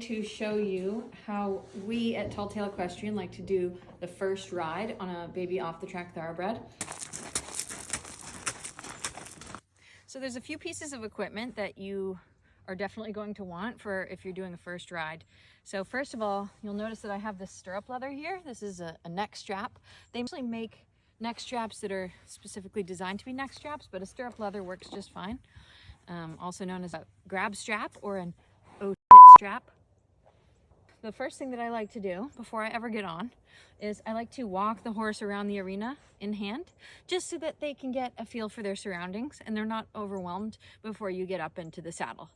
to show you how we at Tall Tale Equestrian like to do the first ride on a baby off-the-track thoroughbred. So there's a few pieces of equipment that you are definitely going to want for if you're doing a first ride. So first of all, you'll notice that I have this stirrup leather here. This is a neck strap. They actually make neck straps that are specifically designed to be neck straps, but a stirrup leather works just fine. Also known as a grab strap or an oh shit strap. The first thing that I like to do before I ever get on is I like to walk the horse around the arena in hand, just so that they can get a feel for their surroundings and they're not overwhelmed before you get up into the saddle.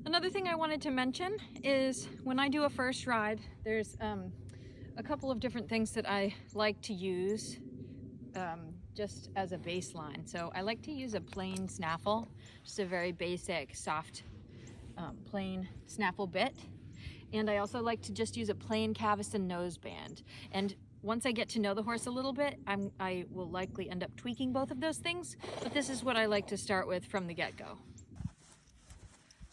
Another thing I wanted to mention is when I do a first ride, there's a couple of different things that I like to use just as a baseline. So I like to use a plain snaffle, just a very basic, soft, plain snaffle bit. And I also like to just use a plain Cavesson noseband. And once I get to know the horse a little bit, I will likely end up tweaking both of those things, but this is what I like to start with from the get-go.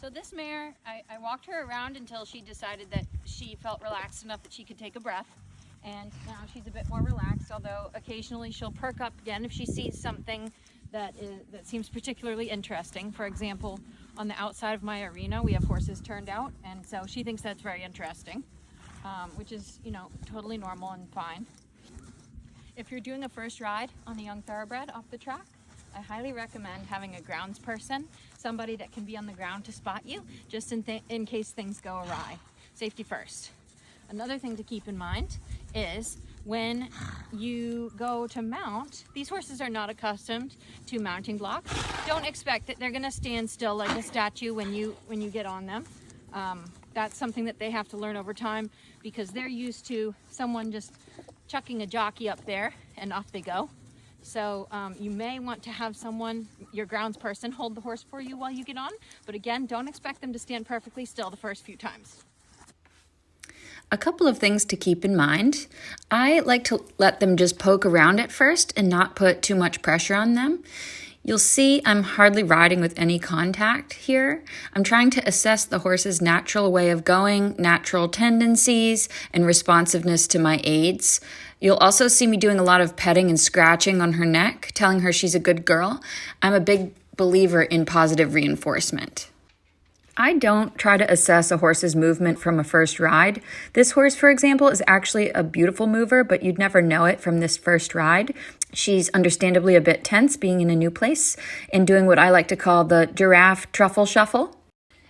So this mare, I walked her around until she decided that she felt relaxed enough that she could take a breath. And now she's a bit more relaxed, although occasionally she'll perk up again if she sees something that seems particularly interesting. For example, on the outside of my arena, we have horses turned out, and so she thinks that's very interesting, which is, you know, totally normal and fine. If you're doing a first ride on a young thoroughbred off the track, I highly recommend having a grounds person, somebody that can be on the ground to spot you, just in case things go awry. Safety first. Another thing to keep in mind is when you go to mount, these horses are not accustomed to mounting blocks. Don't expect that they're gonna stand still like a statue when you get on them. That's something that they have to learn over time because they're used to someone just chucking a jockey up there and off they go. So you may want to have someone, your grounds person, hold the horse for you while you get on. But again, don't expect them to stand perfectly still the first few times. A couple of things to keep in mind. I like to let them just poke around at first and not put too much pressure on them. You'll see I'm hardly riding with any contact here. I'm trying to assess the horse's natural way of going, natural tendencies, and responsiveness to my aids. You'll also see me doing a lot of petting and scratching on her neck, telling her she's a good girl. I'm a big believer in positive reinforcement. I don't try to assess a horse's movement from a first ride. This horse, for example, is actually a beautiful mover, but you'd never know it from this first ride. She's understandably a bit tense being in a new place and doing what I like to call the giraffe truffle shuffle.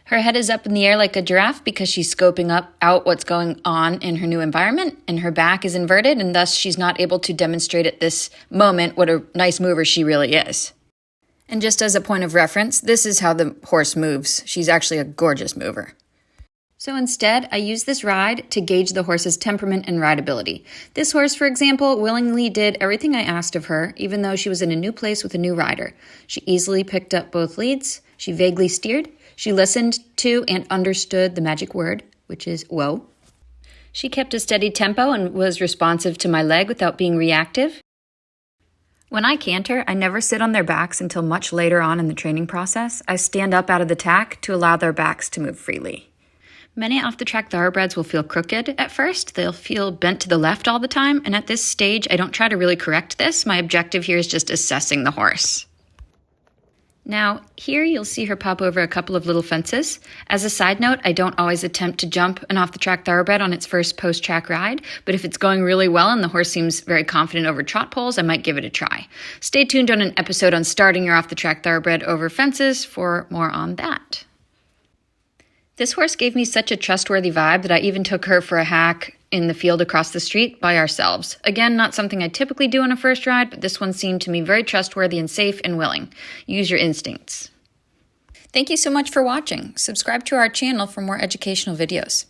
Her head is up in the air like a giraffe because she's scoping out what's going on in her new environment, and her back is inverted, and thus she's not able to demonstrate at this moment what a nice mover she really is. And just as a point of reference, this is how the horse moves. She's actually a gorgeous mover. So instead, I use this ride to gauge the horse's temperament and rideability. This horse, for example, willingly did everything I asked of her, even though she was in a new place with a new rider. She easily picked up both leads. She vaguely steered. She listened to and understood the magic word, which is whoa. She kept a steady tempo and was responsive to my leg without being reactive. When I canter, I never sit on their backs until much later on in the training process. I stand up out of the tack to allow their backs to move freely. Many off-the-track thoroughbreds will feel crooked at first. They'll feel bent to the left all the time, and at this stage, I don't try to really correct this. My objective here is just assessing the horse. Now, here you'll see her pop over a couple of little fences. As a side note, I don't always attempt to jump an off-the-track thoroughbred on its first post-track ride, but if it's going really well and the horse seems very confident over trot poles, I might give it a try. Stay tuned on an episode on starting your off-the-track thoroughbred over fences for more on that. This horse gave me such a trustworthy vibe that I even took her for a hack in the field across the street by ourselves. Again, not something I typically do on a first ride, but this one seemed to me very trustworthy and safe and willing. Use your instincts. Thank you so much for watching. Subscribe to our channel for more educational videos.